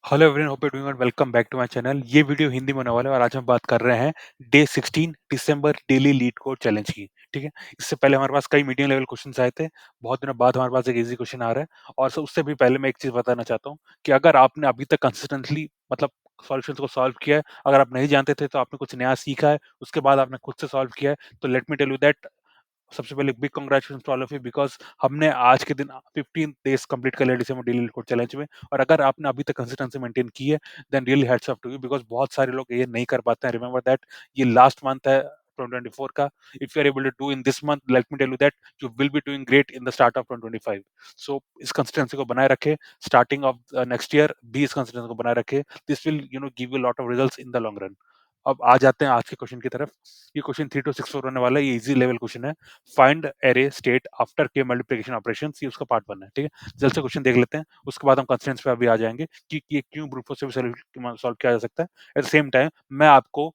Hello everyone, hope you doing good. Welcome back to my channel. ये video Hindi में होने वाला है और आज हम बात कर रहे हैं डे 16 दिसंबर डेली लीड कोड चैलेंज की। ठीक है, इससे पहले हमारे पास कई मीडियम लेवल क्वेश्चंस आए थे। बहुत दिनों बाद हमारे पास एक इजी क्वेश्चन आ रहा है और उससे भी पहले मैं एक चीज बताना चाहता हूँ कि अगर आपने अभी तक कंसिस्टेंटली सॉल्यूशंस को सॉल्व किया है, अगर आप नहीं जानते थे तो आपने कुछ नया सीखा है, उसके बाद आपने खुद से सॉल्व किया है, तो let me tell you that सबसे पहले big congratulations to all of you because हमने आज के दिन 15 डेज़ कंप्लीट कर लिया डिसेंबर डेली कोड चैलेंज में। और अगर आपने अभी तक कंसिस्टेंसी मेंटेन की है, then really hats off to you because बहुत सारे लोग ये नहीं कर पाते हैं। रिमेंबर दैट ये लास्ट मंथ है 2024 का। If you are able to do in this month, let me tell you that you will be doing great in the start of 2025। So इस कंसिस्टेंसी को बनाए रखें। स्टार्टिंग ऑफ नेक्स्ट ईयर भी इस consistency को बनाए रखें। This will give you lot of results in the long run. अब आ जाते हैं आज के क्वेश्चन की तरफ। ये क्वेश्चन 3 टू 6 4 होने वाला है। ये इजी लेवल क्वेश्चन है। फाइंड एरे स्टेट आफ्टर के मल्टीप्लिकेशन ऑपरेशंस, ये उसका पार्ट 1 है। ठीक है, जल्द से क्वेश्चन देख लेते हैं, उसके बाद हम कंस्ट्रेंट्स पे अभी आ जाएंगे कि ये क्यों ब्रूट फोर्स से भी सॉल्व किया जा सकता है। एट द सेम टाइम मैं आपको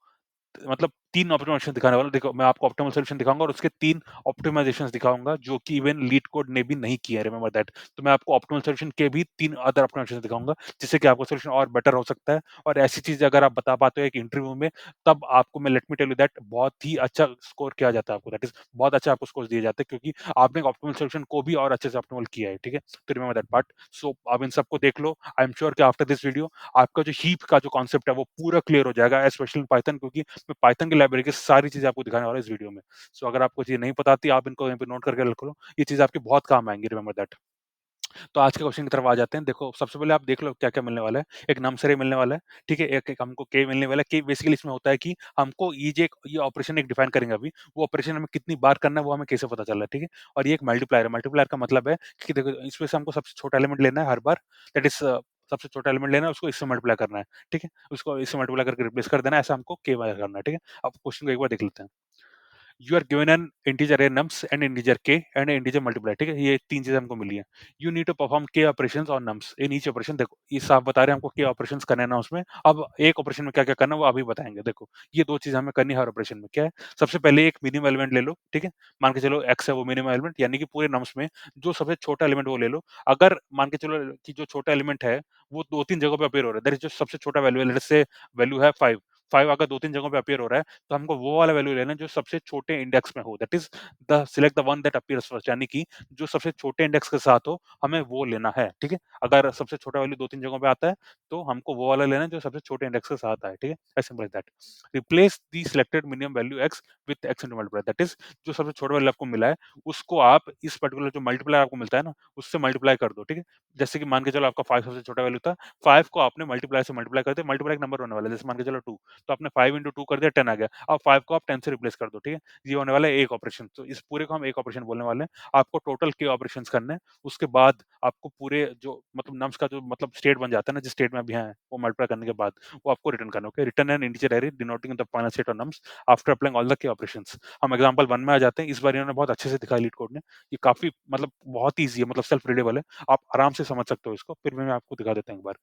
3 ऑप्टिमाइजेशन दिखाने वाला हूँ। देखो, मैं आपको ऑप्टिमल सॉल्यूशन दिखाऊँगा और उसके 3 ऑप्टिमाइजेशंस दिखाऊँगा जो कि इवन लीड कोड ने भी नहीं किए हैं, रिमेंबर दैट। तो मैं आपको ऑप्टिमल सॉल्यूशन के भी 3 अदर ऑप्टिमाइजेशन दिखाऊँगा, जिससे कि आपका सॉल्यूशन और बेटर हो सकता है। और ऐसी चीज़ अगर आप बता पाते हो एक इंटरव्यू में, तब आपको मैं let me tell you that बहुत ही अच्छा स्कोर किया जाता है आपको, दैट इज़ बहुत अच्छा आपको स्कोर दिए जाते हैं क्योंकि आपने एक ऑप्टिमल सॉल्यूशन को भी और अच्छे से ऑप्टिमल किया है, ठीक है? तो रिमेंबर दैट पार्ट। सो आप इन सबको देख लो। आई एम श्योर कि आफ्टर दिस वीडियो आपका जो हीप का जो कॉन्सेप्ट है वो पूरा क्लियर हो जाएगा, स्पेशली इन पाइथन, क्योंकि मैं पाइथन की लाइब्रेरी की सारी चीज़ें आपको दिखाने वाला हूँ इस वीडियो में। सो अगर आपको चीज़ें नहीं पता आती, आप इनको यहीं पे नोट करके रख लो। ये चीज़ आपके बहुत काम आएँगी, रिमेंबर दैट। तो आज के क्वेश्चन की तरफ आ जाते हैं। देखो, सबसे पहले आप देख लो क्या-क्या मिलने वाला है। एक नम्स अरे मिलने वाला है, ठीक है? एक एक हमको के मिलने वाला है। के बेसिकली इसमें होता है कि हमको ये ऑपरेशन एक डिफाइन करेंगे अभी। वो ऑपरेशन हमें कितनी बार करना है वो हमें कैसे पता चल रहा है, ठीक है? और ये एक मल्टीप्लायर है। मल्टीप्लायर का मतलब है कि देखो, इसमें से हमको सबसे छोटा एलिमेंट लेना है हर बार, दैट इज़ सबसे छोटा एलिमेंट लेना है, उसको इससे मल्टीप्लाई करना है, ठीक है? उसको इससे मल्टीप्लाई करके रिप्लेस कर देना है, ऐसा हमको के बार करना है, ठीक है? अब क्वेश्चन को एक बार देख लेते हैं। You are given an integer a nums and integer k and integer multiply, ठीक है? ये 3 चीज़ें हमको मिली हैं। You need to perform k operations on nums in each operation. देखो, ये साफ बता रहे हैं हमको के ऑपरेशंस करने हैं नम्स में। अब एक ऑपरेशन में क्या-क्या करना है वो अभी बताएँगे। देखो, ये 2 चीज़ हमें करनी है हर ऑपरेशन में। क्या है? सबसे पहले एक मिनिमम एलिमेंट ले लो, ठीक है? मान के चलो एक्स है वो मिनिमम एलिमेंट, यानी कि पूरे नम्स में जो सबसे छोटा एलिमेंट वो ले लो। अगर मान के चलो कि जो छोटा एलिमेंट है वो 2-3 जगहों पे अपीयर हो रहा है, दैट इज़ जो सबसे छोटा वैल्यू है, लेट्स से वैल्यू है 5। 5 अगर 2-3 जगहों पे अपीयर हो रहा है, तो हमको वो वाला वैल्यू लेना है जो सबसे छोटे इंडेक्स में हो, that is the select the one that appears first, यानी कि जो सबसे छोटे इंडेक्स के साथ हो, हमें वो लेना है, ठीक है? अगर सबसे छोटा वैल्यू 2-3 जगहों पे आता है, तो हमको वो वाला लेना है जो सबसे छोटे इंडेक्स के साथ आए, ठीक है? As simple as that. Replace the selected minimum value x with x into multiply, that is जो सबसे छोटा वैल्यू आपको मिला है, उसको आप इस पर्टिकुलर जो मल्टीप्लायर आपको मिलता है ना, उससे मल्टीप्लाई कर दो, ठीक है? जैसे कि मान के चलो आपका 5 सबसे छोटा वैल्यू था, 5 को आपने मल्टीप्लाई से मल्टीप्लाई कर दिया, मल्टीप्लाई एक नंबर होने वाला है, जैसे मान के चलो 2, तो आपने 5 इंटू 2 कर दिया, 10 आ गया। अब 5 को आप 10 से रिप्लेस कर दो, ठीक है? ये होने वाला है एक ऑपरेशन। तो इस पूरे को हम एक ऑपरेशन बोलने वाले हैं। आपको टोटल के ऑपरेशंस करने हैं। उसके बाद आपको पूरे जो नम्स का जो स्टेट बन जाता है ना, जिस स्टेट में अभी हैं, वो मल्टीप्लाई करने के बाद वो आपको रिटर्न करना है, okay? Return N integer array denoting the final state of nums after applying all the के ऑपरेशंस। हम एग्जांपल 1 में आ जाते हैं। इस बार इन्होंने बहुत अच्छे से दिखाया लीड कोड ने। ये काफ़ी बहुत ईज़ी है, सेल्फ रीडेबल है। आप आराम से समझ सकते हो इसको। फिर भी मैं आपको दिखा देता हूँ एक बार।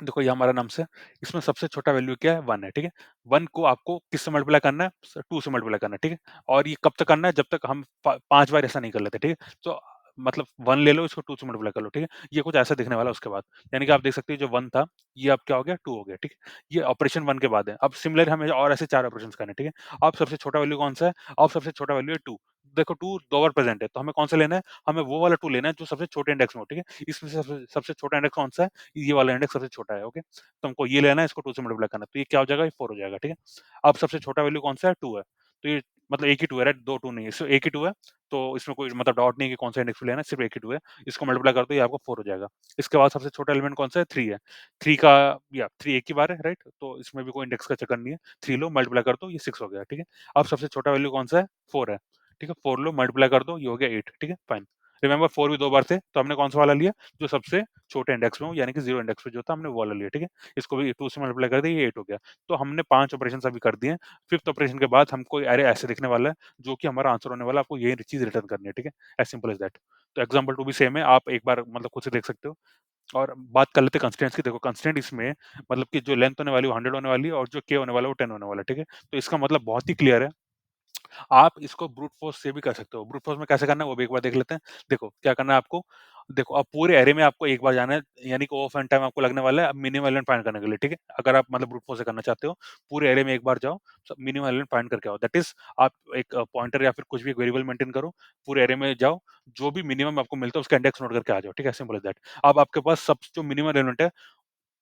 देखो, ये हमारा नम्स है। इसमें सबसे छोटा वैल्यू क्या है? 1 है, ठीक है? 1 को आपको किससे मल्टीप्लाई करना है? 2 से मल्टीप्लाई करना है, ठीक है? और ये कब तक करना है? जब तक हम 5 बार ऐसा नहीं कर लेते, ठीक है? तो 1 ले लो, इसको 2 से मल्टीप्लाई कर लो, ठीक है? ये कुछ ऐसा दिखने वाला है उसके बाद। यानी कि आप देख सकते हो जो 1 था, ये अब क्या हो गया? 2 हो गया, ठीक है? ये ऑपरेशन 1 के बाद है। अब सिमिलर हमें और ऐसे 4 ऑपरेशंस करने हैं, ठीक है? अब सबसे छोटा वैल्यू कौन-सा है? अब सबसे छोटा वैल्यू है 2। देखो, 2 2 बार प्रेज़ेंट है, तो हमें कौन-सा लेना है? हमें वो वाला 2 लेना है जो सबसे छोटे इंडेक्स में हो, ठीक है? इसमें से सबसे सबसे छोटा इंडेक्स कौन-सा है? ये वाला इंडेक्स सबसे छोटा है, ओके? तो हमको ये लेना है, इसको 2 से मल्टीप्लाई करना है, तो ये क्या हो जाएगा? ये 4 हो जाएगा, ठीक है? अब सबसे छोटा वैल्यू कौन-सा है? 2 है, तो ये एक ही 2 है, राइट? 2 2 नहीं है, सिर्फ एक ही 2 है, तो इसमें कोई डॉट नहीं है कि कौन-सा इंडेक्स लेना है, सिर्फ एक ही 2 है। इसको मल्टीप्लाई कर दो, ये आपको 4 हो जाएगा। इसके बाद सबसे छोटा एलिमेंट कौन-सा है? 3 है। 3 का 3 एक ही बार है, राइट? तो इसमें भी कोई इंडेक्स का चक्कर नहीं है। 3 लो, मल्टीप्लाई कर दो, ये 6 हो गया, ठीक है? अब सबसे छोटा वैल्यू कौन-सा है? 4 है, ठीक है? 4 लो, मल्टीप्लाई कर दो, ये हो गया 8, ठीक है? फाइन। रिमेंबर, 4 भी 2 बार थे, तो हमने कौन-सा वाला लिया? जो सबसे छोटे इंडेक्स में हो, यानी कि 0 इंडेक्स पे जो था, हमने वो वाला लिया, ठीक है? इसको भी 2 से मल्टीप्लाई कर दिया, ये 8 हो गया। तो हमने 5 ऑपरेशंस अभी कर दिए हैं। 5th ऑपरेशन के बाद हमको अरे ऐसे दिखने वाला है, जो कि हमारा आंसर होने वाला है। आपको ये चीज़ रिटर्न करनी है, ठीक है? As simple as that. तो एग्जांपल 2 भी सेम है, आप एक बार खुद से देख सकते हो। और बात कर लेते हैं कंस्ट्रेंट्स की। देखो, कंस्ट्रेंट इसमें कि जो लेंथ होने वाली है वो 100 होने वाली है और जो के होने वाला है वो 10 होने वाला है, ठीक है? तो इसका बहुत ही क्लियर है। आप इसको ब्रूट फ़ोर्स से भी कर सकते हो। ब्रूट फ़ोर्स में कैसे करना है वो भी एक बार देख लेते हैं। देखो, क्या करना है आपको, देखो, अब पूरे एरे में आपको एक बार जाना है, यानी कि ओ ऑफ एन टाइम आपको लगने वाला है अब मिनिमम एलिमेंट फाइंड करने के लिए, ठीक है? अगर आप मतलब ब्रूट फोर्स से करना चाहते हो, पूरे एरे में एक बार जाओ, मिनिमम एलिमेंट फाइंड करके आओ। दैट इज़ आप एक पॉइंटर या फिर कुछ भी एक वेरिएबल मेंटेन करो, पूरे एरे में जाओ, जो भी मिनिमम आपको मिलता है उसका इंडेक्स नोट करके आ जाओ, ठीक है? Simple as that. अब आपके पास सब जो मिनिमम एलिमेंट है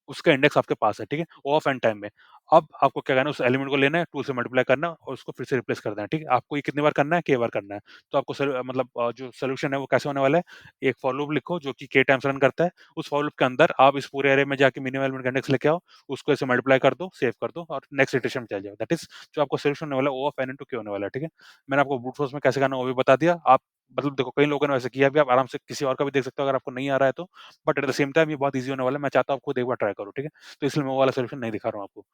उसका इंडेक्स आपके पास है, ठीक है? ओ ऑफ एन टाइम में। अब आपको क्या करना है, उस एलिमेंट को लेना है, 2 से मल्टीप्लाई करना है और उसको फिर से रिप्लेस कर देना है, ठीक है? आपको ये कितनी बार करना है? k बार करना है। तो आपको मतलब जो सॉल्यूशन है वो कैसे होने वाला है? एक फॉर लूप लिखो जो कि k टाइम्स रन करता है। उस फॉर लूप के अंदर आप इस पूरे एरे में जाके मिनिमम एलिमेंट का इंडेक्स लेके आओ, उसको ऐसे मल्टीप्लाई कर दो, सेव कर दो और नेक्स्ट इटरेशन में चले जाओ। दैट इज़ जो आपका सॉल्यूशन होने वाला है, ओ ऑफ n इंटू k होने वाला है, ठीक है? मैंने आपको ब्रूट फोर्स में कैसे करना है वो भी बता दिया। आप मतलब देखो कई लोगों ने वैसे किया भी, आप आराम से किसी और का भी देख सकते हो अगर आपको नहीं आ रहा है तो। But at the same time ये बहुत ईज़ी होने वाला है। मैं चाहता हूँ आप खुद एक बार ट्राई करो, ठीक है? तो इसलिए मैं वो वाला सॉल्यूशन नहीं दिखा रहा हूँ आपको।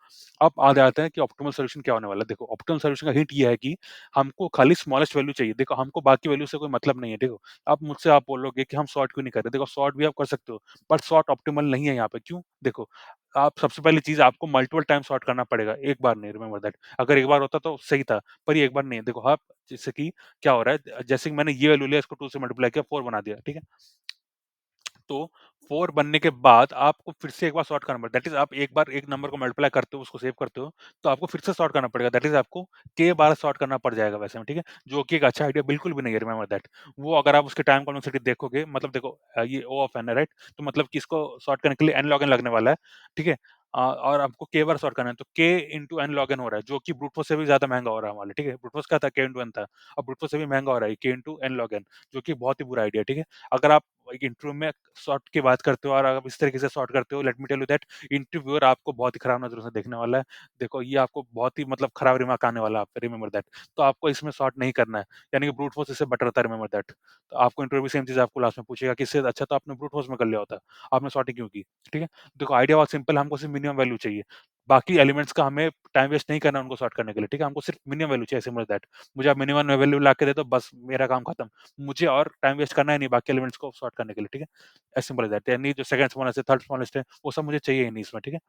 अब आ जाते हैं कि ऑप्टिमल सॉल्यूशन क्या होने वाला है। देखो, ऑप्टिमल सॉल्यूशन का हिंट ये है कि हमको खाली स्मॉलेस्ट वैल्यू चाहिए। देखो, हमको बाकी वैल्यू से कोई मतलब नहीं है। देखो, अब मुझसे आप बोलोगे कि हम सॉर्ट क्यों नहीं कर रहे? देखो, सॉर्ट भी आप कर सकते हो, बट सॉर्ट ऑप्टिमल नहीं है यहाँ पे। क्यों? देखो, आप सबसे पहली चीज़ आपको मल्टिपल टाइम सॉर्ट करना पड़ेगा, एक बार नहीं, रिमेंबर दैट। अगर एक बार होता तो सही था, पर ये एक बार नहीं है। देखो, आप जैसे कि क्या हो रहा है, जैसे कि मैंने ये वैल्यू लिया, इसको 2 से मल्टीप्लाई किया, 4 बना दिया, ठीक है? तो 4 बनने के बाद आपको फिर से एक बार सॉर्ट करना पड़ेगा। दैट इज़ आप एक बार एक नंबर को मल्टीप्लाई करते हो, उसको सेव करते हो, तो आपको फिर से सॉर्ट करना पड़ेगा। दैट इज़ आपको k बार सॉर्ट करना पड़ जाएगा वैसे में, ठीक है? जो कि एक अच्छा आइडिया बिल्कुल भी नहीं है, रिमेंबर दैट। वो अगर आप उसके टाइम कॉम्प्लेक्सिटी देखोगे, मतलब देखो ये O ऑफ n है, राइट? तो मतलब कि इसको सॉर्ट करने के लिए n log n लगने वाला है, ठीक है? और आपको k बार सॉर्ट करना है, तो k into n log n हो रहा है, जो कि ब्रूट फोर्स से भी ज़्यादा महँगा हो रहा है हमारे लिए, ठीक है? ब्रूट फोर्स क्या था? k इंटू n था। अब ब्रूट फोर्स से भी महँगा हो रहा है, k into n log n, जो कि बहुत ही बुरा आइडिया है, ठीक है? अगर आप एक इंटरव्यू में सॉर्ट की बात करते हो और आप इस तरीके से सॉर्ट करते हो, let me tell you that interviewer आपको बहुत ही खराब नज़रों से देखने वाला है। देखो, ये आपको बहुत ही मतलब खराब रिमार्क आने वाला है आप पे, रिमेंबर दैट। तो आपको इसमें सॉर्ट नहीं करना है, यानी कि ब्रूट फोर्स इससे बेटर होता है, रिमेंबर दैट। तो आपको इंटरव्यू सेम चीज़ आपको लास्ट में पूछेगा कि इससे अच्छा तो आपने ब्रूट फोर्स में कर लिया होता, आपने सॉर्टिंग क्यों की? ठीक है? देखो, आइडिया बहुत सिंपल है, हमको सिर्फ मिनिमम वैल्यू चाहिए। बाकी एलिमेंट्स का हमें टाइम वेस्ट नहीं करना है उनको सॉर्ट करने के लिए, ठीक है? हमको सिर्फ मिनिमम वैल्यू चाहिए, सिंपल दैट। मुझे आप मिनिमम वैल्यू ला के दे दो, बस मेरा काम खत्म। मुझे और टाइम वेस्ट करना है नहीं बाकी एलिमेंट्स को सॉर्ट करने के लिए, ठीक है? As simple as that. यानी जो सेकंड स्मॉलेस्ट है, थर्ड स्मॉलेस्ट है, वो सब मुझे चाहिए ही नहीं इसमें, ठीक है?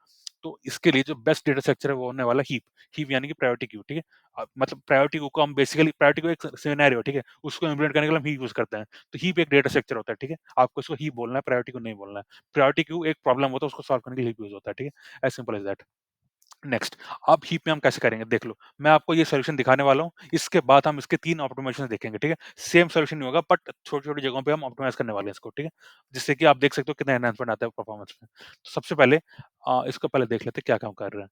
तो इसके लिए जो बेस्ट डेटा स्ट्रक्चर है वो होने वाला है हीप। हीप यानी कि प्रायोरिटी क्यू, ठीक है? मतलब प्रायोरिटी क्यू को हम बेसिकली प्रायोरिटी क्यू एक सिनेरियो है, ठीक है? उसको इम्प्लीमेंट करने के लिए हम हीप यूज़ करते हैं। तो हीप एक डेटा स्ट्रक्चर होता है, ठीक है? आपको इसको हीप बोलना है, प्रायोरिटी क्यू नहीं बोलना है। प्रायोरिटी क्यू एक प्रॉब्लम होता है, उसको सॉल्व करने के लिए हीप यूज़ होता है, ठीक है? As simple as that. Next, अब हीप में हम कैसे करेंगे देख लो। मैं आपको ये सॉल्यूशन दिखाने वाला हूँ, इसके बाद हम इसके 3 ऑप्टिमाइज़ेशन देखेंगे, ठीक है? सेम सॉल्यूशन नहीं होगा बट छोटी-छोटी जगहों पे हम ऑप्टिमाइज़ करने वाले हैं इसको, ठीक है? जिससे कि आप देख सकते हो कितना एनहांसमेंट आता है परफॉर्मेंस में। तो सबसे पहले इसको पहले देख लेते हैं क्या काम कर रहे हैं।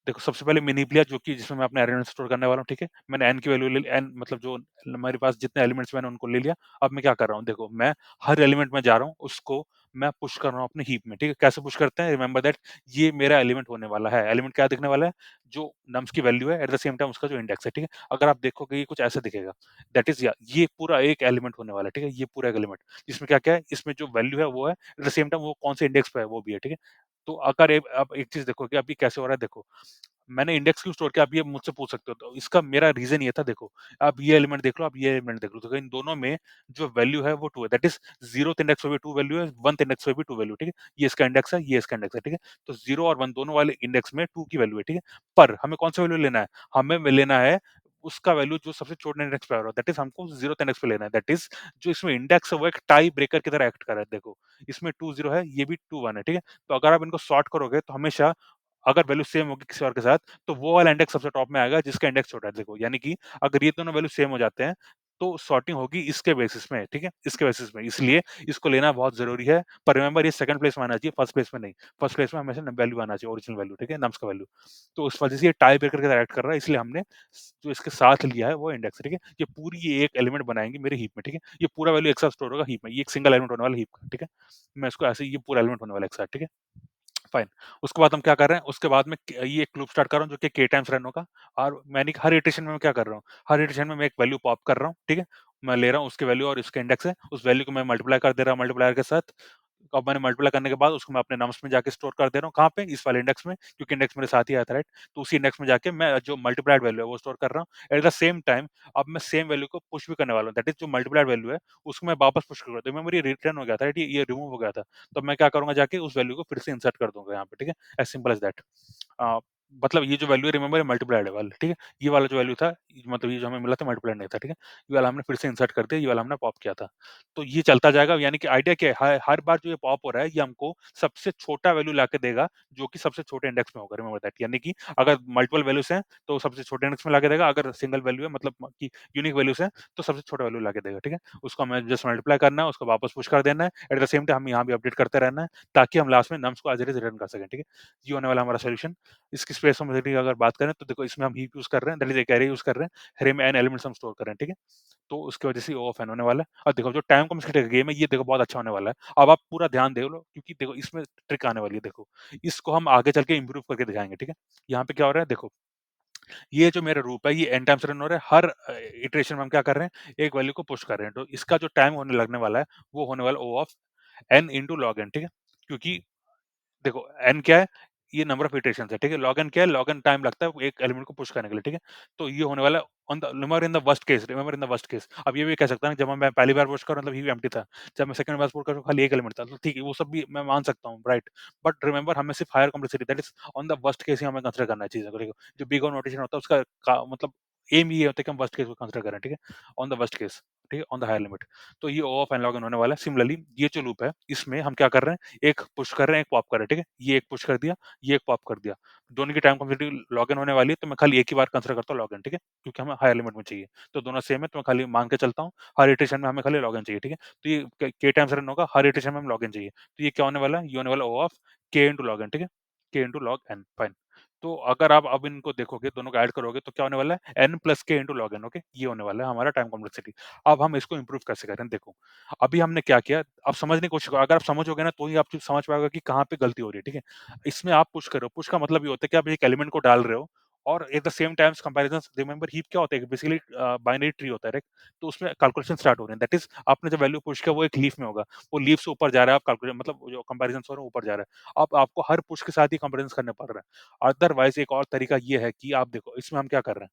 देखो, सबसे पहले मैनिपुलेट जो कि जिसमें मैं अपने एलिमेंट्स स्टोर करने वाला हूँ, ठीक है? मैंने n की वैल्यू ले ली, n मतलब जो मेरे पास जितने एलिमेंट्स मैंने उनको ले लिया। अब मैं क्या कर रहा हूँ देखो, मैं हर एलिमेंट में जा रहा हूँ, उसको मैं पुश कर रहा हूँ अपने हीप में, ठीक है? कैसे पुश करते हैं? रिमेंबर दैट ये मेरा एलिमेंट होने वाला है। एलिमेंट क्या दिखने वाला है? जो नम्स की वैल्यू है एट द सेम टाइम उसका जो इंडेक्स है, ठीक है? अगर आप देखोगे ये कुछ ऐसा दिखेगा। दैट इज़ या ये पूरा एक एलिमेंट होने वाला है, ठीक है? ये पूरा एक एलिमेंट। इसमें क्या-क्या है? इसमें जो वैल्यू है वो है, एट द सेम टाइम वो कौन से इंडेक्स पे है वो भी है, ठीक है? तो अगर एक आप एक चीज़ देखोगे अभी कैसे हो रहा है देखो। मैंने इंडेक्स क्यों स्टोर किया? आप ये मुझसे पूछ सकते हो। तो इसका मेरा रीज़न ये था देखो, आप ये एलिमेंट देख लो, आप ये एलिमेंट देख लो, तो इन दोनों में जो वैल्यू है वो 2 है। दैट इज़ 0th इंडेक्स पे भी 2 वैल्यू है, 1th इंडेक्स पे भी 2 वैल्यू, ठीक है? ये इसका इंडेक्स है, ये इसका इंडेक्स है, ठीक है? तो 0 और 1 दोनों वाले इंडेक्स में 2 की वैल्यू है, ठीक है? पर हमें कौन-सा वैल्यू लेना है? हमें लेना है उसका वैल्यू जो सबसे छोटे इंडेक्स पे आ रहा है। दैट इज़ हमको 0th इंडेक्स पे लेना है। दैट इज़ जो इसमें इंडेक्स है वो एक टाई ब्रेकर की तरह एक्ट कर रहा है देखो। इसमें 2 0 है, ये भी 2 1 है, ठीक है? तो अगर आप इनको सॉर्ट करोगे तो हमेशा अगर वैल्यू सेम होगी किसी और के साथ, तो वो वाला इंडेक्स सबसे टॉप में आएगा जिसका इंडेक्स छोटा है देखो। यानी कि अगर ये दोनों वैल्यू सेम हो जाते हैं, तो सॉर्टिंग होगी इसके बेसिस में, ठीक है? इसके बेसिस में। इसलिए इसको लेना बहुत ज़रूरी है। पर रिमेंबर ये सेकंड प्लेस में आना चाहिए, फर्स्ट प्लेस में नहीं। फर्स्ट प्लेस में हमेशा न वैल्यू आना चाहिए, ओरिजिनल वैल्यू, ठीक है? नम्स का वैल्यू। तो उस वजह से ये टाई ब्रेकर की तरह एक्ट कर रहा है, इसलिए हमने जो इसके साथ लिया है वो इंडेक्स है, ठीक है? ये पूरी ये एक एलिमेंट बनाएँगे मेरे हीप में, ठीक है? ये पूरा वैल्यू एक साथ स्टोर होगा हीप में। ये एक सिंगल एलिमेंट होने वाला है हीप का, ठीक है? मैं इसको ऐसे ही ये पूरा एलिमेंट होने वाला है एक साथ, ठीक है? फाइन। उसके बाद हम क्या कर रहे हैं, उसके बाद में ये एक लूप स्टार्ट कर रहा हूँ जो कि k टाइम्स रन होगा और मैंने हर इटरेशन में मैं क्या कर रहा हूँ, हर इटरेशन में मैं एक वैल्यू पॉप कर रहा हूँ, ठीक है? मैं ले रहा हूँ उसकी वैल्यू और इसका इंडेक्स है, उस वैल्यू को मैं मल्टीप्लाई कर दे रहा हूँ मल्टीप्लायर के साथ। अब मैंने मल्टीप्लाई करने के बाद उसको मैं अपने नम्स में जाके स्टोर कर दे रहा हूँ, कहाँ पे? इस वाले इंडेक्स में, क्योंकि इंडेक्स मेरे साथ ही आया था, राइट? तो उसी इंडेक्स में जाके मैं जो मल्टीप्लाइड वैल्यू है वो स्टोर कर रहा हूँ। एट द सेम टाइम अब मैं सेम वैल्यू को पुश भी करने वाला हूँ, दैट इज़ जो मल्टीप्लाइड वैल्यू है, उसको मैं वापस पुश करूँगा। तो मेमोरी रिटर्न हो गया था, राइट? ये रिमूव हो गया था। तो मैं क्या करूँगा जाके उस वैल्यू को फिर से इंसर्ट कर दूँगा यहाँ पे, ठीक है? As simple as that. Uh, मतलब ये जो वैल्यू है रिमेंबर मल्टीप्लाइड वाला, ठीक है? ये वाला जो वैल्यू था, मतलब ये जो हमें मिला था मल्टीप्लाइड नहीं था, ठीक है? ये वाला हमने फिर से इंसर्ट कर दिया, ये वाला हमने पॉप किया था। तो ये चलता जाएगा, यानी कि आइडिया क्या है, हर बार जो ये पॉप हो रहा है, ये हमको सबसे छोटा वैल्यू लाके देगा, जो कि सबसे छोटे इंडेक्स में होगा, रिमेंबर दैट। यानी कि अगर मल्टीपल वैल्यूज़ हैं, तो सबसे छोटे इंडेक्स में लाके देगा, अगर सिंगल वैल्यू है मतलब कि यूनिक वैल्यूज़ हैं, तो सबसे छोटा वैल्यू लाके देगा, ठीक है? उसको हमें जस्ट मल्टीप्लाई करना है, उसको वापस पुश कर देना है, एट द सेम टाइम हमें यहाँ भी अपडेट करते रहना है, ताकि हम लास्ट में नम्स को एज़ इट इज़ रिटर्न कर सकें, ठीक है? ये होने वाला हमारा सॉल्यूशन। इसकी स्पेस फॉर्मेलिटी की अगर बात करें तो देखो इसमें हम हीप यूज़ कर रहे हैं, दैट इज़ एक एरे यूज़ कर रहे हैं, एरे में n एलिमेंट्स हम स्टोर कर रहे हैं, ठीक है? तो उसकी वजह से ओ ऑफ n होने वाला है। और देखो जो टाइम कॉम्प्लेक्सिटी का गेम है ये देखो बहुत अच्छा होने वाला है। अब आप पूरा ध्यान दे लो क्योंकि देखो इसमें ट्रिक आने वाली है देखो। इसको हम आगे चल के इम्प्रूव करके दिखाएँगे, ठीक है? यहाँ पे क्या हो रहा है देखो, ये जो मेरा लूप है ये n टाइम्स रन हो रहा है, हर इटरेशन में हम क्या कर रहे हैं, एक वैल्यू को पुश कर रहे हैं। तो इसका जो टाइम होने लगने वाला है, वो होने वाला O of n into log n, ठीक है? क्योंकि देखो n क्या है? ये नंबर ऑफ इटरेशंस है, ठीक है? log n क्या है? log n टाइम लगता है एक एलिमेंट को पुश करने के लिए, ठीक है? तो ये होने वाला है on the remember in the worst case. अब ये भी कह सकता हूँ जब मैं पहली बार पुश करूँ मतलब हीप एम्प्टी था। जब मैं सेकंड बार पुश करूँ खाली एक एलिमेंट था। तो ठीक है, वो सब भी मैं मान सकता हूँ, राइट? बट रिमेंबर हमें सिर्फ higher complexity that is on the worst case ही हमें कंसीडर करना है चीज़ों को, देखो। जो बिग ओ नोटेशन होता है उसका का मतलब एम ये होता है कि हम वर्स्ट केस को कंसीडर करें, ठीक है? ऑन द वर्स्ट केस, ठीक है? On the higher limit. तो ये O of n log n होने वाला है। सिमिलरली ये जो लूप है, इसमें हम क्या कर रहे हैं? एक पुश कर रहे हैं, एक पॉप कर रहे हैं, ठीक है? ये एक पुश कर दिया, ये एक पॉप कर दिया। दोनों की टाइम कम्प्लीटली लॉग इन होने वाली है, तो मैं खाली एक ही बार कंसीडर करता हूँ लॉग इन, ठीक है? क्योंकि हमें हायर लिमिट में चाहिए। तो दोनों सेम है, तो मैं खाली मान के चलता हूँ, हर इटरेशन में हमें खाली लॉग इन चाहिए, ठीक है? तो ये के टाइम्स रन होगा, हर इटरेशन में हमें लॉग इन चाहिए। तो ये क्या होने वाला है? ये होने वाला O of K into log n, ठीक है? K into log n, fine. तो अगर आप अब इनको देखोगे, दोनों को ऐड करोगे, तो क्या होने वाला है? N plus K into log n, okay? ये होने वाला है हमारा टाइम कॉम्प्लेक्सिटी। अब हम इसको इम्प्रूव कैसे करें? देखो, अभी हमने क्या किया, अब समझने की कोशिश करो। अगर आप समझोगे ना, तो ही आप चीज़ समझ पाओगे कि कहाँ पे गलती हो रही है, ठीक है? इसमें आप पुश करो, पुश का मतलब ये होता है कि आप एक एलिमेंट को डाल रहे हो और at the same times comparisons, remember heap क्या होता है? बेसिकली बाइनरी ट्री होता है, राइट? तो उसमें कैलकुलेशन स्टार्ट हो रहे हैं। दैट इज़ आपने जो वैल्यू पुश किया वो एक लीफ में होगा। वो लीफ से ऊपर जा रहा है, आप कैलकुलेट मतलब जो कंपैरिजंस हो रहे हैं ऊपर जा रहा है। अब आपको हर पुश के साथ ही कंपैरिजंस करने पड़ रहा है। अदरवाइज़ एक और तरीका ये है कि आप देखो इसमें हम क्या कर रहे हैं?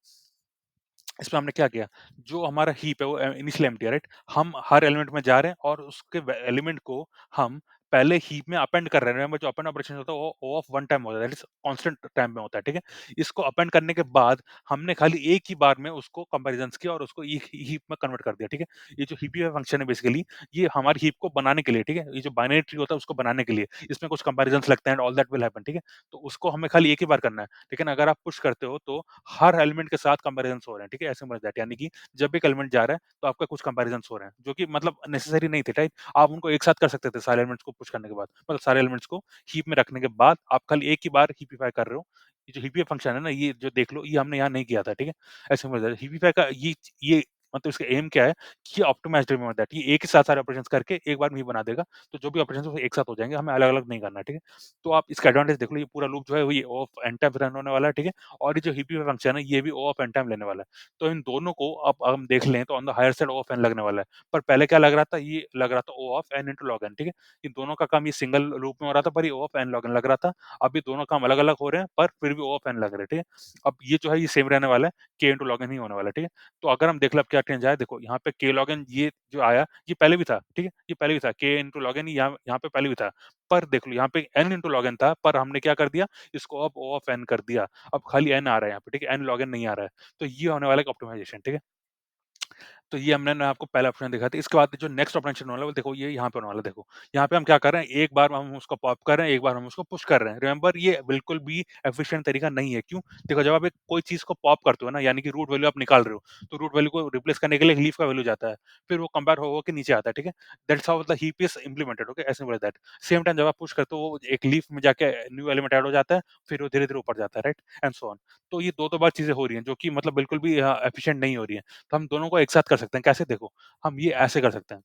इसमें हमने क्या किया, जो हमारा हीप है वो इनिशियली एम्प्टी है, राइट? हम हर एलिमेंट में जा रहे हैं और उसके एलिमेंट को हम पहले हीप में अपेंड कर रहे हैं। रिमेंबर जो अपेंड ऑपरेशन होता है वो O ऑफ वन टाइम होता है, दैट इज कांस्टेंट टाइम में होता है, ठीक है? इसको अपेंड करने के बाद हमने खाली एक ही बार में उसको कंपैरिजंस किया और उसको एक हीप में कन्वर्ट कर दिया, ठीक है? ये जो हीप फंक्शन है बेसिकली, ये हमारी हीप को बनाने के लिए, ठीक है? ये जो बाइनरी ट्री होता है उसको बनाने के लिए, इसमें कुछ कंपैरिजंस लगते हैं and all that will happen, ठीक है? तो उसको हमें खाली एक ही बार करना है। लेकिन अगर आप पुश करते हो तो हर एलिमेंट के साथ कंपैरिजंस हो रहे हैं, ठीक है? ऐसे समझ दैट, यानी कि जब भी एक एलिमेंट जा रहा है, तो आपका कुछ कंपैरिजंस हो रहे हैं, जो कि मतलब नेसेसरी नहीं थे, राइट? आप उनको एक साथ कर सकते थे सारे एलिमेंट्स को पुश करने के बाद, मतलब सारे एलिमेंट्स को हीप में रखने के बाद आप खाली एक ही बार हीपिफाई कर रहे हो। ये जो हीपीफाई फंक्शन है ना, ये जो देख लो, ये हमने यहाँ नहीं किया था, ठीक है? ऐसे समझ दैट हीपिफाई का ये मतलब इसका एम क्या है कि ऑप्टिमाइज़्ड रिमेंबर दैट, ये एक ही साथ सारे ऑपरेशंस करके एक बार में ही बना देगा, तो जो भी ऑपरेशंस वो एक साथ हो जाएँगे, हमें अलग-अलग नहीं करना है, ठीक है? तो आप इसका एडवांटेज देख लो, ये पूरा लूप जो है वो ये O of n time run होने वाला है, ठीक है? और ये जो हीपी फंक्शन है ये भी O ऑफ n टाइम लेने वाला है। तो इन दोनों को अब हम देख लें तो on the higher side O of n लगने वाला है। पर पहले क्या लग रहा था? ये लग रहा था O of n into log n, ठीक है? इन दोनों का काम ये सिंगल लूप में हो रहा था, पर ये O of n log n लग रहा था। अब ये दोनों काम अलग-अलग हो रहे हैं पर फिर भी O ऑफ n लग रहे हैं, ठीक है? अब ये जो है ये सेम रहने वाला है, K इंटू log n ही होने वाला है, ठीक है? तो अगर हम देख लें अब क्या चेंज आया, देखो यहाँ पे K log n ये जो आया ये पहले भी था, ठीक है? ये पहले भी था, K इंटू log n यहाँ यहाँ पे पहले भी था। पर देख लो यहाँ पे n इंटू log n था, पर हमने क्या कर दिया, इसको अब O ऑफ n कर दिया। अब खाली n आ रहा है यहाँ पे, ठीक है? n log n नहीं आ रहा है। तो ये होने वाला है एक ऑप्टिमाइज़ेशन, ठीक है? तो ये हमने ना आपको पहला ऑप्शन दिखाया था। इसके बाद जो नेक्स्ट ऑप्शन होने वाला है वो देखो, ये यहाँ पे होने वाला है, देखो। यहाँ पे हम क्या कर रहे हैं, एक बार हम उसको पॉप कर रहे हैं, एक बार हम उसको पुश कर रहे हैं। रिमेंबर ये बिल्कुल भी एफिशिएंट तरीका नहीं है। क्यों? देखो जब आप एक कोई चीज़ को पॉप करते हो ना, यानी कि रूट वैल्यू आप निकाल रहे हो, तो रूट वैल्यू को रिप्लेस करने के लिए लीफ का वैल्यू जाता है। फिर वो कंपेयर हो के नीचे आता है, ठीक है? That's how the heap is implemented, okay? As simple as that. Same time जब आप पुश करते हो वो एक लीफ में जाके न्यू एलिमेंट ऐड हो जाता है, फिर वो धीरे-धीरे ऊपर जाता है, राइट? And so on. तो ये 2-2 बार चीज़ें हो रही हैं, जो कि मतलब बिल्कुल भी एफिशिएंट नहीं हो रही हैं। तो हम दोनों को एक साथ कर सकते हैं। कैसे? देखो, हम ये ऐसे कर सकते हैं।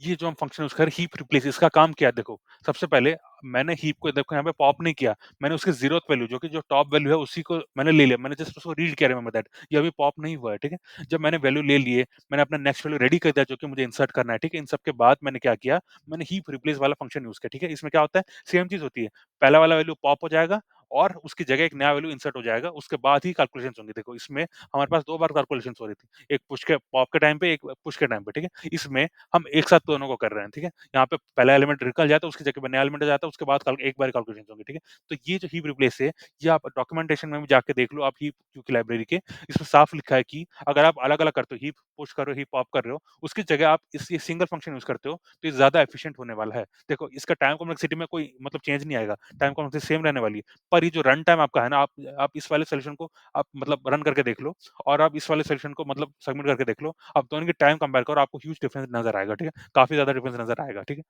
ये जो हम फंक्शन यूज़ कर रहे हैं हीप रिप्लेस, इसका काम क्या है देखो। सबसे पहले मैंने हीप को देखो यहाँ पे पॉप नहीं किया। मैंने उसकी ज़ीरोथ वैल्यू जो कि जो टॉप वैल्यू है उसी को मैंने ले लिया। मैंने जस्ट उसको रीड किया, रिमेंबर दैट। ये अभी पॉप नहीं हुआ है, ठीक है? जब मैंने वैल्यू ले लिए, मैंने अपना नेक्स्ट वैल्यू रेडी कर दिया जो कि मुझे इंसर्ट करना है, ठीक है? इन सब के बाद मैंने क्या किया, मैंने हीप रिप्लेस वाला फंक्शन यूज़ किया, ठीक है? इसमें क्या होता है, सेम चीज़ होती है। पहला वाला वैल्यू पॉप हो जाएगा और उसकी जगह एक नया वैल्यू इंसर्ट हो जाएगा, उसके बाद ही कैलकुलेशंस होंगी। देखो इसमें हमारे पास 2 बार कैलकुलेशंस हो रही थी, एक पुश के पॉप के टाइम पे, एक पुश के टाइम पे, ठीक है? इसमें हम एक साथ दोनों को कर रहे हैं, ठीक है? यहाँ पे पहला एलिमेंट निकल जाता है, उसकी जगह पे नया एलिमेंट आ जाता है, उसके बाद कल एक बार कैलकुलेशंस होंगी, ठीक है? तो ये जो हीप रिप्लेस है, ये आप डॉक्यूमेंटेशन में भी जाके देख लो आप हीप क्यू की लाइब्रेरी के, इसमें साफ लिखा है कि अगर आप अलग-अलग करते हो, हीप पुश कर रहे हो, हीप पॉप कर रहे हो, उसकी जगह आप इस ये सिंगल फंक्शन यूज़ करते हो, तो ये ज़्यादा एफिशिएंट होने वाला है। देखो इसका टाइम कॉम्प्लेक्सिटी में कोई मतलब चेंज नहीं आएगा, टाइम कॉम्प्लेक्सिटी सेम रहने वाली है। पर ये जो रन टाइम आपका है ना, आप इस वाले सॉल्यूशन को आप मतलब रन करके देख लो और आप इस वाले सॉल्यूशन को मतलब सबमिट करके देख लो। आप दोनों की टाइम कंपेयर करो, आपको ह्यूज डिफरेंस नज़र आएगा, ठीक है? काफ़ी ज़्यादा डिफरेंस नज़र आएगा, ठीक है?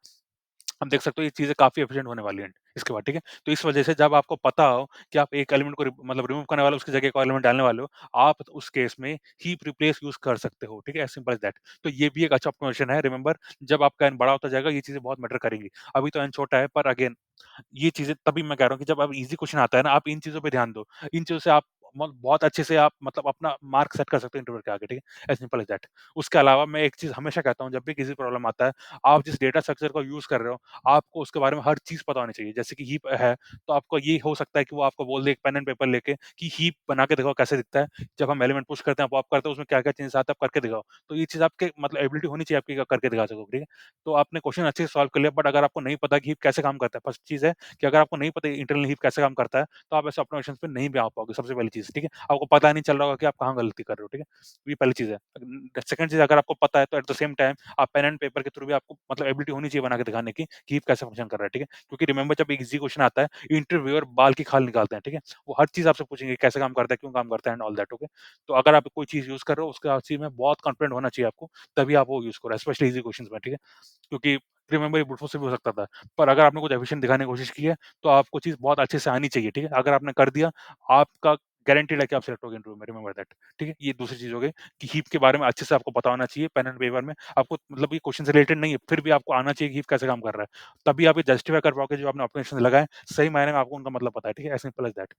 आप देख सकते हो ये चीज़ें काफ़ी एफिशिएंट होने वाली हैं इसके बाद, ठीक है? तो इस वजह से जब आपको पता हो कि आप एक एलिमेंट को मतलब रिमूव करने वाले हो, उसकी जगह एक और एलिमेंट डालने वाले हो, आप उस केस में हीप रिप्लेस यूज़ कर सकते हो, ठीक है? As simple as that. तो ये भी एक अच्छा ऑप्टिमाइज़ेशन है, रिमेंबर जब आपका एन बड़ा होता जाएगा, ये चीज़ें बहुत मैटर करेंगी। अभी तो एन छोटा है, पर अगेन ये चीज़ें तभी मैं कह रहा हूँ कि जब अब ईज़ी क्वेश्चन आता है ना, आप इन चीज़ों पे ध्यान दो। इन चीज़ों से आप बहुत अच्छे से आप मतलब अपना मार्क सेट कर सकते हो इंटरव्यू के आगे, ठीक है? As simple as that. उसके अलावा मैं एक चीज़ हमेशा कहता हूँ, जब भी किसी प्रॉब्लम आता है, आप जिस डेटा स्ट्रक्चर को यूज़ कर रहे हो, आपको उसके बारे में हर चीज़ पता होनी चाहिए। जैसे कि हीप है, तो आपको ये हो सकता है कि वो आपको बोल दे एक पेन एंड पेपर लेके कि हीप बना के दिखाओ कैसे दिखता है। जब हम एलिमेंट पुश करते हैं, पॉप करते हैं, उसमें क्या-क्या चेंजेस आता है, आप करके दिखाओ। तो ये चीज़ आपके मतलब एबिलिटी होनी चाहिए आपकी करके दिखा सको, ठीक है? तो आपने क्वेश्चन अच्छे से सॉल्व कर लिया, बट अगर आपको नहीं पता कि हीप कैसे काम करता है, फर्स्ट चीज़ है कि अगर आपको नहीं पता इंटरनल हीप कैसे काम करता है, तो आप ऐसे ऑप्टिमाइज़ेशंस पे नहीं भी आ पाओगे, सबसे पहली चीज़, ठीक है? आपको पता नहीं चल रहा होगा कि आप कहाँ गलती कर रहे हो, ठीक है? ये पहली चीज़ है। सेकंड चीज़, अगर आपको पता है तो एट द सेम टाइम आप पेन एंड पेपर के थ्रू भी आपको मतलब एबिलिटी होनी चाहिए बना के दिखाने की कि हीप कैसे फंक्शन कर रहा है, ठीक है? क्योंकि रिमेंबर जब एक ईज़ी क्वेश्चन आता है, इंटरव्यूअर बाल की खाल निकालते हैं, ठीक है? वो हर चीज़ आपसे पूछेंगे कैसे काम करता है, क्यों काम करता है एंड ऑल दैट, ओके? तो अगर आप कोई चीज़ यूज़ कर रहे हो, उसके उस चीज़ में बहुत कॉन्फिडेंट होना चाहिए आपको, तभी आप वो यूज़ करो, स्पेशली ईज़ी क्वेश्चन्स में, ठीक है? क्योंकि रिमेंबर ये ब्रूट से भी हो सकता था। पर अगर आपने कुछ एफिशिएंट दिखाने की कोशिश की है, तो आपको चीज़ बहुत अच्छे से आनी चाहिए, ठीक है? अगर आपने कर दिया, आपका गारंटीड है कि आप सिलेक्ट होगे इंटरव्यू में, रिमेंबर दैट, ठीक है? ये दूसरी चीज़ हो गई कि हीप के बारे में अच्छे से आपको पता होना चाहिए पेन एंड पेपर में। आपको मतलब ये क्वेश्चन से रिलेटेड नहीं है, फिर भी आपको आना चाहिए कि हीप कैसे काम कर रहा है। तभी आप ये जस्टिफाई कर पाओगे जो आपने ऑप्टिमाइजेशन लगाए, सही मायने में आपको उनका मतलब पता है, ठीक है? As simple as that.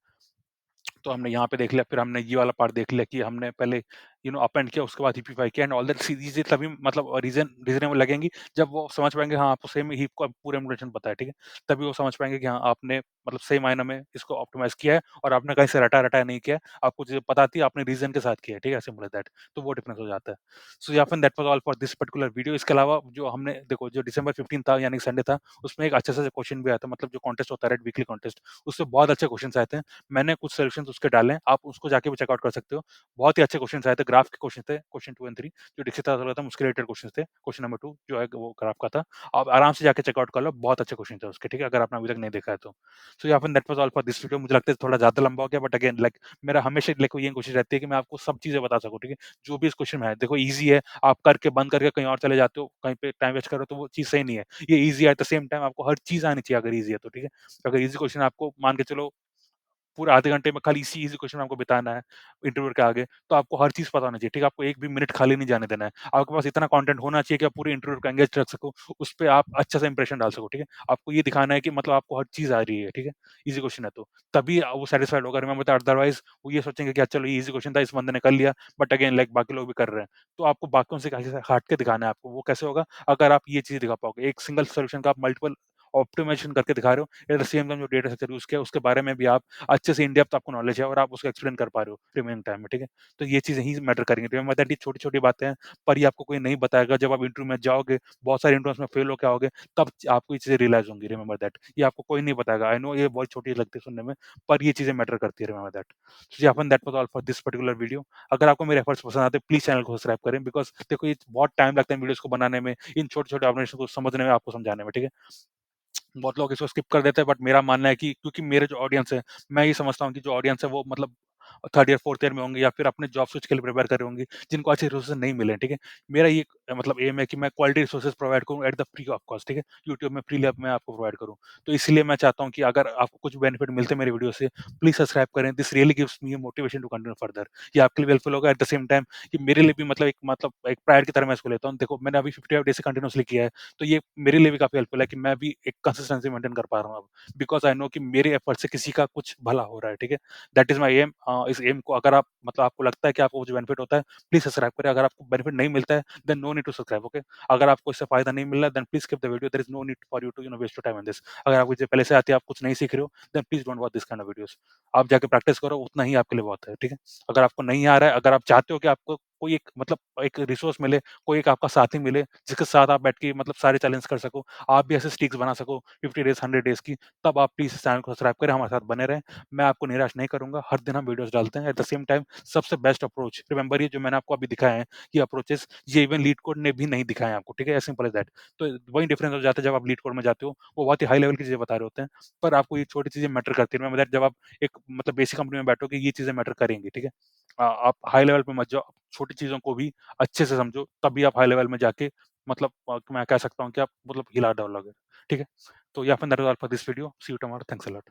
तो हमने यहाँ पे देख लिया, फिर हमने ये वाला पार्ट देख लिया कि हमने पहले अप एंड किया, उसके बाद हिपिफाई किया एंड ऑल दैट चीज़ें तभी मतलब रीज़नेबल लगेंगी, जब वो समझ पाएँगे हाँ, आपको सही में हीप का पूरा इम्प्लीमेंटेशन पता है, ठीक है? तभी वो समझ पाएँगे कि हाँ, आपने मतलब सही मायने में इसको ऑप्टिमाइज़ किया है और आपने कहीं से रटा-रटाया नहीं किया है। आपको चीज़ें पता थी, आपने रीज़न के साथ किया है, ठीक है? Simple as that. तो वो डिफरेंस हो जाता है। सो या फिर that was all for this particular video. इसके अलावा जो हमने देखो जो डिसेंबर 15 था यानी संडे था, उसमें एक अच्छे से क्वेश्चन भी आया था, मतलब जो कॉन्टेस्ट होता है रेड वीकली कॉन्टेस्ट, उससे बहुत अच्छे क्वेश्चन्स आए थे। मैंने कुछ सॉल्यूशंस उसके डाले हैं, आप उसको जाके भी चेकआउट कर सकते हो। बहुत ही अच्छे क्वेश्चन्स आए थे, ग्राफ के क्वेश्चन थे, क्वेश्चन 2 एंड 3 जो दीक्षित था उसके रिलेटेड क्वेश्चन्स थे। क्वेश्चन नंबर 2 जो है वो ग्राफ का था। आप आराम से जाके चेकआउट कर लो, बहुत अच्छे क्वेश्चन थे उसके, ठीक है? अगर आपने अभी तक नहीं देखा है तो। सो या फिर that was all for this video. मुझे लगता है थोड़ा ज़्यादा लंबा हो गया, बट अगेन लाइक मेरा हमेशा देखो ये कोशिश रहती है कि मैं आपको सब चीज़ें बता सकूँ, ठीक है? जो भी इस क्वेश्चन में है, देखो ईज़ी है, आप करके बंद करके कहीं और चले जाते हो, कहीं पे टाइम वेस्ट कर रहे हो, तो वो चीज़ सही नहीं है। ये ईज़ी है, एट द सेम टाइम आपको हर चीज़ आनी चाहिए अगर ईज़ी है तो, ठीक है? अगर ईज़ी क्वेश्चन आपको मान के चलो पूरा आधे घंटे में खाली इसी ईज़ी क्वेश्चन में आपको बिताना है इंटरव्यू के आगे, तो आपको हर चीज़ पता होना चाहिए, ठीक है? आपको एक भी मिनट खाली नहीं जाने देना है। आपके पास इतना कंटेंट होना चाहिए कि आप पूरे इंटरव्यू को एंगेज रख सको, उस पे आप अच्छा सा इंप्रेशन डाल सको, ठीक है? आपको ये दिखाना है कि मतलब आपको हर चीज़ आ रही है, ठीक है? ईज़ी क्वेश्चन है तो। तभी वो सैटिस्फाइड होगा, रिमेंबर दैट अदरवाइज़ वो ये सोचेंगे कि अच्छा चलो ये ईज़ी क्वेश्चन था, इस बंदे ने कर लिया, बट अगेन लाइक बाकी लोग भी कर रहे हैं। तो आपको बाकियों से कहीं से हट के दिखाना है आपको, वो कैसे होगा? अगर आप ये चीज़ दिखा पाओगे, एक सिंगल सॉल्यूशन का आप मल्टीपल ऑप्टिमाइज़ेशन करके दिखा रहे हो, एट द सेम टाइम जो डेटा स्ट्रक्चर यूज़ किया उसके बारे में भी आप अच्छे से इन डेप्थ आपको नॉलेज है और आप उसको एक्सप्लेन कर पा रहे हो रिमेनिंग टाइम में, ठीक है? तो ये चीज़ें ही मैटर करेंगी। रिमेंबर दैट ये छोटी-छोटी बातें हैं, पर ये आपको कोई नहीं बताएगा। जब आप इंटरव्यू में जाओगे, बहुत सारे इंटरव्यूज़ में फेल होके आओगे, तब आपको ये चीज़ें रियलाइज़ होंगी। रिमेंबर दैट ये आपको कोई नहीं बताएगा। आई नो ये बहुत छोटी लगती है सुनने में, पर ये चीज़ें मैटर करती है। Remember that. So yeah that was all for this particular video. अगर आपको मेरे एफर्ट्स पसंद आते हैं, प्लीज़ चैनल को सब्सक्राइब करें बिकॉज़ देखो ये बहुत टाइम लगता है वीडियोज़ को बनाने में, इन छोटे-छोटे ऑर्गनाइजेशन को समझने में, आपको समझाने में, ठीक है? बहुत लोग इसको स्किप कर देते हैं बट मेरा मानना है कि क्योंकि मेरे जो ऑडियंस है, मैं ये समझता हूँ कि जो ऑडियंस है वो मतलब 3rd ईयर, 4th ईयर में होंगे या फिर अपने जॉब स्विच के लिए प्रिपेयर कर रहे होंगे, जिनको अच्छे रिसोर्सेज़ नहीं मिले हैं, ठीक है? मेरा ये मतलब एम है कि मैं क्वालिटी रिसोर्सेज़ प्रोवाइड करूँ at the free of cost, ठीक है? यूट्यूब में फ्रीली अब मैं आपको प्रोवाइड करूँ। तो इसलिए मैं चाहता हूँ कि अगर आपको कुछ बेनिफिट मिलते हैं मेरी वीडियो से, प्लीज़ सब्सक्राइब करें। This really gives me motivation to continue further. ये आपके लिए भी हेल्पफुल होगा एट द सेम टाइम कि मेरे लिए भी मतलब एक प्राइड की तरह मैं इसको लेता हूँ। देखो मैंने अभी 55 डेज़ से कंटिन्यूअसली किया है, तो ये मेरे लिए भी काफ़ी हेल्पफुल है कि मैं भी एक कंसिस्टेंसी मेंटेन कर पा रहा हूँ अब। बिकॉज़ आई नो कि मेरे एफर्ट से किसी का कुछ भला हो रहा है, ठीक है? That is my aim. इस एम को अगर आप मतलब आपको लगता है कि आपको कुछ बेनिफिट होता है, प्लीज़ सब्सक्राइब करें। अगर आपको बेनिफिट नहीं मिलता है, then no need to subscribe, okay? अगर आपको इससे फ़ायदा नहीं मिल रहा है, then please skip the video, there is no need for you to waste your time on this. अगर आपको चीज़ें पहले से आती है, आप कुछ नहीं सीख रहे हो, then please don't watch this kind of videos. आप जाके प्रैक्टिस करो, उतना ही आपके लिए बहुत है, ठीक है? अगर आपको नहीं आ रहा है, अगर आप चाहते हो कि आपको कोई एक मतलब एक रिसोर्स मिले, कोई एक आपका साथी मिले, जिसके साथ आप बैठ के मतलब सारे चैलेंज कर सको, आप भी ऐसे स्ट्रीक्स बना सको 50 डेज़, 100 डेज़ की, तब आप प्लीज़ इस चैनल को सब्सक्राइब करें, हमारे साथ बने रहें। मैं आपको निराश नहीं करूँगा, हर दिन हम वीडियोज़ डालते हैं। एट द सेम टाइम सबसे बेस्ट अप्रोच रिमेंबर ये जो मैंने आपको अभी दिखाए हैं, ये अप्रोचेज़ ये इवन लीड कोड ने भी नहीं दिखाए हैं आपको, ठीक है? As simple as that. तो वही डिफरेंस हो जाता है जब आप लीड कोड में जाते हो, वो बहुत ही हाई लेवल की चीज़ें बता रहे होते हैं, पर आपको ये छोटी चीज़ें मैटर करती हैं। रिमेंबर दैट जब आप एक मतलब बेसिक कंपनी में बैठोगे, ये चीज़ें मैटर करेंगी, ठीक है? आप हाई लेवल पे मत जाओ, छोटी चीज़ों को भी अच्छे से समझो, तभी आप हाई लेवल में जाके मतलब मैं कह सकता हूँ कि आप मतलब हिला डालोगे, ठीक है? तो या फिर that was all for this video. See you tomorrow. Thanks a lot.